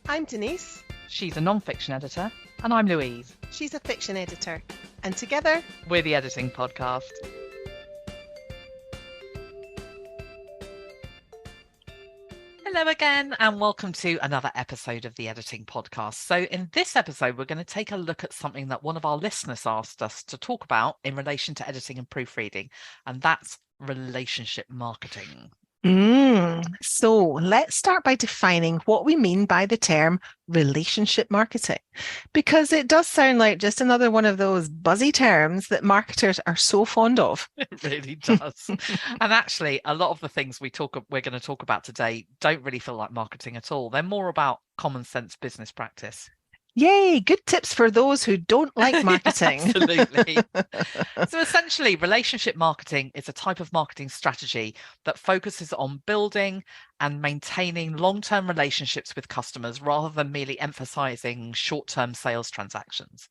I'm Denise. She's a non-fiction editor, and I'm Louise. She's a fiction editor. And together, we're the Editing Podcast. Hello again, and welcome to another episode of the Editing Podcast. So in this episode, we're going to take a look at something that one of our listeners asked us to talk about in relation to editing and proofreading, and that's relationship marketing. So let's start by defining what we mean by the term relationship marketing, because it does sound like just another one of those buzzy terms that marketers are so fond of. It really does. And actually, a lot of the things we're going to talk about today don't really feel like marketing at all. They're more about common sense business practice. Yay, good tips for those who don't like marketing. Absolutely. So essentially, relationship marketing is a type of marketing strategy that focuses on building and maintaining long-term relationships with customers rather than merely emphasizing short-term sales transactions.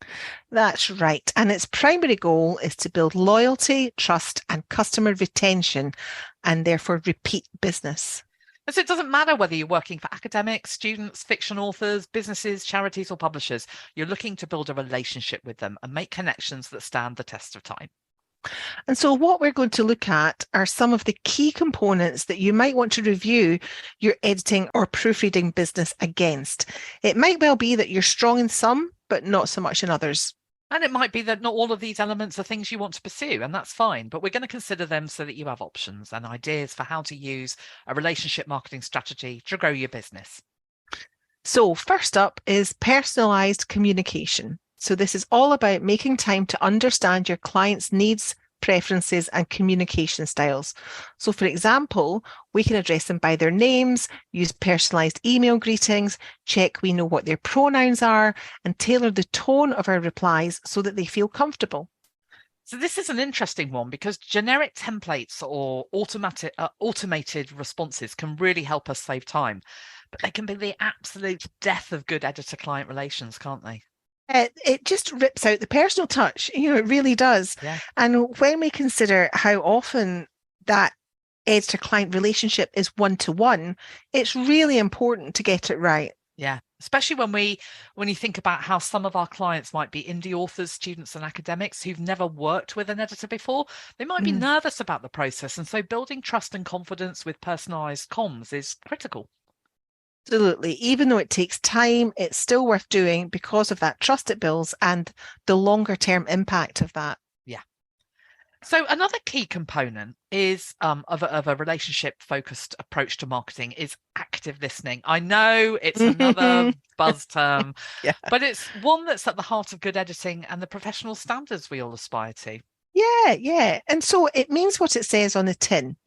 That's right. And its primary goal is to build loyalty, trust, and customer retention, and therefore repeat business. So it doesn't matter whether you're working for academics, students, fiction authors, businesses, charities, or publishers. You're looking to build a relationship with them and make connections that stand the test of time. And so what we're going to look at are some of the key components that you might want to review your editing or proofreading business against. It might well be that you're strong in some, but not so much in others. And it might be that not all of these elements are things you want to pursue, and that's fine. But we're going to consider them so that you have options and ideas for how to use a relationship marketing strategy to grow your business. So first up is personalized communication. So this is all about making time to understand your client's needs, preferences, and communication styles. So for example, we can address them by their names, use personalized email greetings, check we know what their pronouns are, and tailor the tone of our replies so that they feel comfortable. So this is an interesting one because generic templates or automated responses can really help us save time, but they can be the absolute death of good editor-client relations, can't they? It just rips out the personal touch. It really does. Yeah. And when we consider how often that editor-client relationship is one-to-one, it's really important to get it right. Yeah, especially when you think about how some of our clients might be indie authors, students and academics who've never worked with an editor before. They might be nervous about the process. And so building trust and confidence with personalized comms is critical. Absolutely. Even though it takes time, it's still worth doing because of that trust it builds and the longer term impact of that. Yeah. So another key component is of a relationship focused approach to marketing is active listening. I know it's another buzz term, but it's one that's at the heart of good editing and the professional standards we all aspire to. Yeah. And so it means what it says on the tin.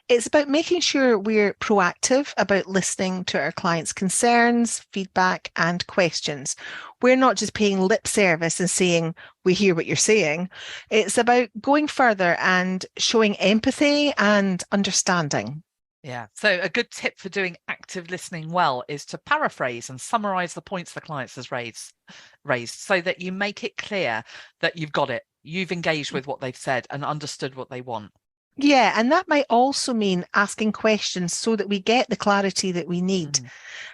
It's about making sure we're proactive about listening to our clients' concerns, feedback, and questions. We're not just paying lip service and saying, we hear what you're saying. It's about going further and showing empathy and understanding. Yeah. So a good tip for doing active listening well is to paraphrase and summarize the points the client has raised so that you make it clear that you've got it. You've engaged with what they've said and understood what they want. Yeah, and that might also mean asking questions so that we get the clarity that we need.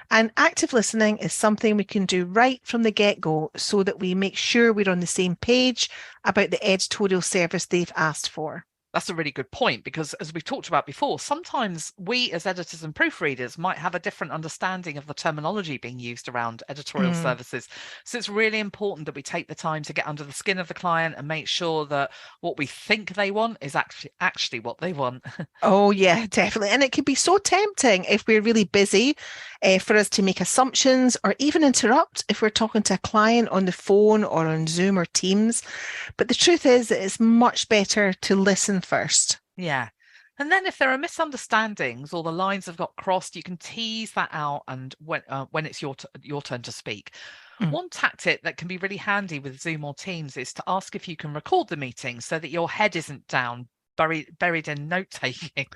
And active listening is something we can do right from the get-go so that we make sure we're on the same page about the editorial service they've asked for. That's a really good point, because as we've talked about before, sometimes we as editors and proofreaders might have a different understanding of the terminology being used around editorial services. So it's really important that we take the time to get under the skin of the client and make sure that what we think they want is actually what they want. Oh, yeah, definitely. And it can be so tempting if we're really busy for us to make assumptions or even interrupt if we're talking to a client on the phone or on Zoom or Teams. But the truth is that it's much better to listen first. Yeah. And then if there are misunderstandings or the lines have got crossed, you can tease that out and when it's your turn to speak. One tactic that can be really handy with Zoom or Teams is to ask if you can record the meeting so that your head isn't down buried in note-taking.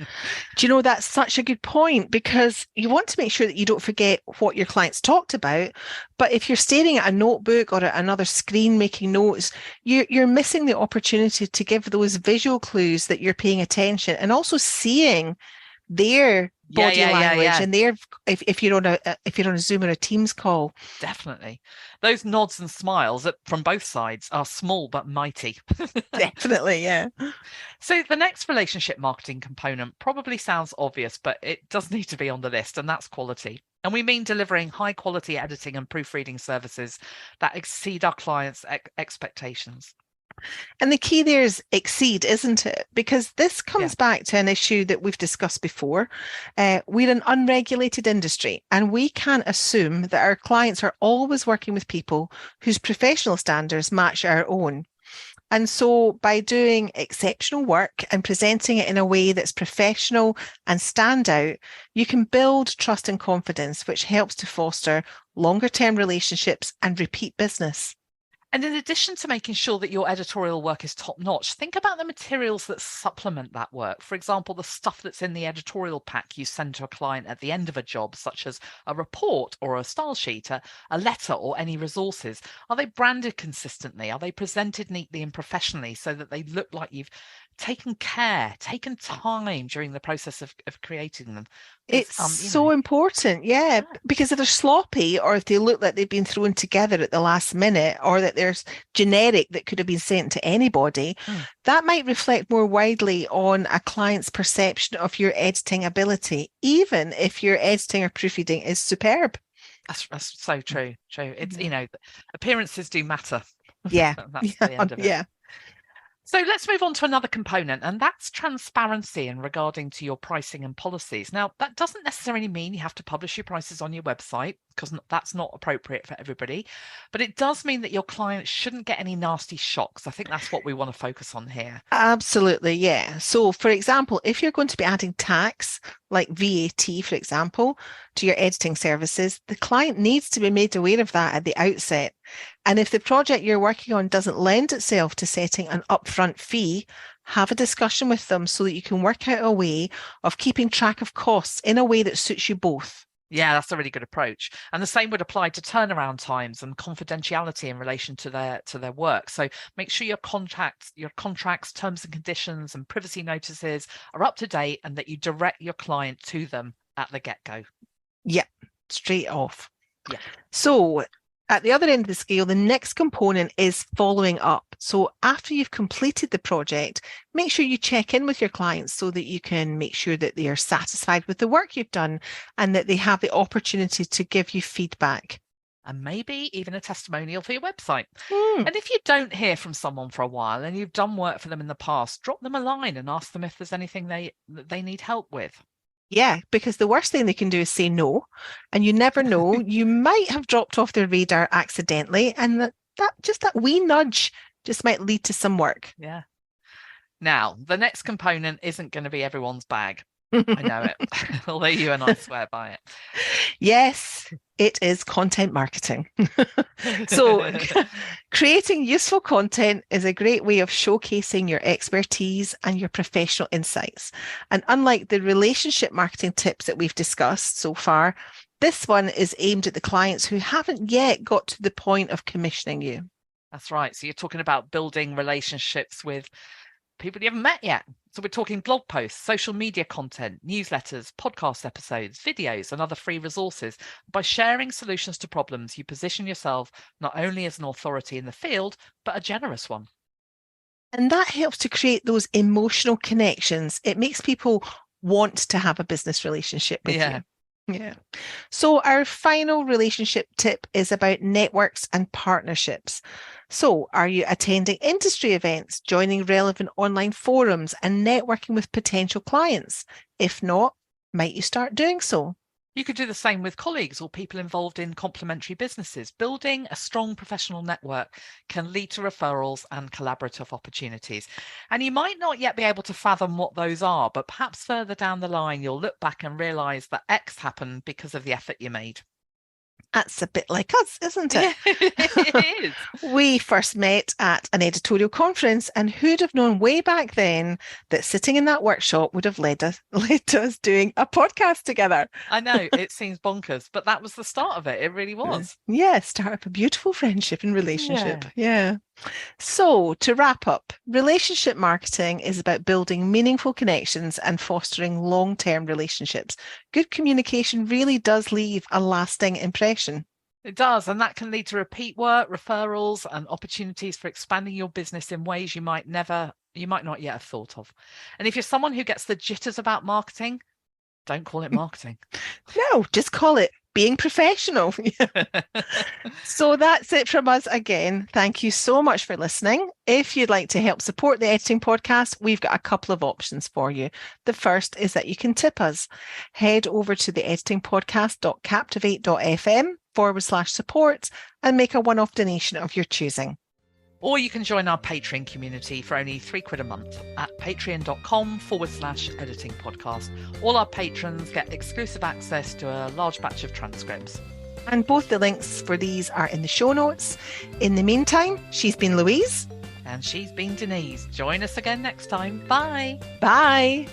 Do you know, that's such a good point, because you want to make sure that you don't forget what your clients talked about. But if you're staring at a notebook or at another screen making notes, you're missing the opportunity to give those visual clues that you're paying attention and also seeing their body language Yeah. and their if you're on a Zoom or a Teams call. Definitely. Those nods and smiles from both sides are small but mighty. Definitely, yeah. So the next relationship marketing component probably sounds obvious, but it does need to be on the list, and that's quality. And we mean delivering high quality editing and proofreading services that exceed our clients' expectations. And the key there is exceed, isn't it? Because this comes back to an issue that we've discussed before. We're an unregulated industry, and we can't assume that our clients are always working with people whose professional standards match our own. And so by doing exceptional work and presenting it in a way that's professional and stand out, you can build trust and confidence, which helps to foster longer term relationships and repeat business. And in addition to making sure that your editorial work is top notch, think about the materials that supplement that work. For example, the stuff that's in the editorial pack you send to a client at the end of a job, such as a report or a style sheet, a letter or any resources. Are they branded consistently? Are they presented neatly and professionally so that they look like you've taken time during the process of creating them? It's so important, because if they're sloppy or if they look like they've been thrown together at the last minute or that there's generic that could have been sent to anybody, that might reflect more widely on a client's perception of your editing ability, even if your editing or proofreading is superb. That's so true. It's, appearances do matter. Yeah. That's the end of it. So let's move on to another component, and that's transparency in regarding to your pricing and policies. Now, that doesn't necessarily mean you have to publish your prices on your website, because that's not appropriate for everybody, but it does mean that your clients shouldn't get any nasty shocks. I think that's what we want to focus on here. Absolutely, yeah. So, for example, if you're going to be adding tax, like VAT, for example, to your editing services, the client needs to be made aware of that at the outset. And if the project you're working on doesn't lend itself to setting an upfront fee, have a discussion with them so that you can work out a way of keeping track of costs in a way that suits you both. Yeah, that's a really good approach. And the same would apply to turnaround times and confidentiality in relation to their work. So make sure your contracts, terms and conditions and privacy notices are up to date and that you direct your client to them at the get-go. Yep, straight off. Yeah. So at the other end of the scale, the next component is following up. So after you've completed the project, make sure you check in with your clients so that you can make sure that they are satisfied with the work you've done and that they have the opportunity to give you feedback. And maybe even a testimonial for your website. And if you don't hear from someone for a while and you've done work for them in the past, drop them a line and ask them if there's anything they need help with. Yeah, because the worst thing they can do is say no, and you never know. You might have dropped off their radar accidentally, and that wee nudge just might lead to some work. Yeah. Now, the next component isn't going to be everyone's bag. I know it, although you and I swear by it. Yes, it is content marketing. So creating useful content is a great way of showcasing your expertise and your professional insights. And unlike the relationship marketing tips that we've discussed so far, this one is aimed at the clients who haven't yet got to the point of commissioning you. That's right. So you're talking about building relationships with people you haven't met yet. So we're talking blog posts, social media content, newsletters, podcast episodes, videos, and other free resources. By sharing solutions to problems, you position yourself not only as an authority in the field, but a generous one. And that helps to create those emotional connections. It makes people want to have a business relationship with you. Yeah. So our final relationship tip is about networks and partnerships. So are you attending industry events, joining relevant online forums and networking with potential clients? If not, might you start doing so? You could do the same with colleagues or people involved in complementary businesses. Building a strong professional network can lead to referrals and collaborative opportunities. And you might not yet be able to fathom what those are, but perhaps further down the line, you'll look back and realise that X happened because of the effort you made. That's a bit like us, isn't it? It is. We first met at an editorial conference, and who'd have known way back then that sitting in that workshop would have led to us doing a podcast together. I know, it seems bonkers, but that was the start of it. It really was. Yeah, start up a beautiful friendship and relationship. Yeah. So, to wrap up, relationship marketing is about building meaningful connections and fostering long-term relationships. Good communication really does leave a lasting impression. It does, and that can lead to repeat work, referrals, and opportunities for expanding your business in ways you might not yet have thought of. And if you're someone who gets the jitters about marketing, don't call it marketing. No, just call it being professional. So that's it from us again. Thank you so much for listening. If you'd like to help support the Editing Podcast, we've got a couple of options for you. The first is that you can tip us. Head over to the editingpodcast.captivate.fm/support and make a one-off donation of your choosing. Or you can join our Patreon community for only £3 a month at patreon.com/editing podcast. All our patrons get exclusive access to a large batch of transcripts. And both the links for these are in the show notes. In the meantime, she's been Louise. And she's been Denise. Join us again next time. Bye. Bye.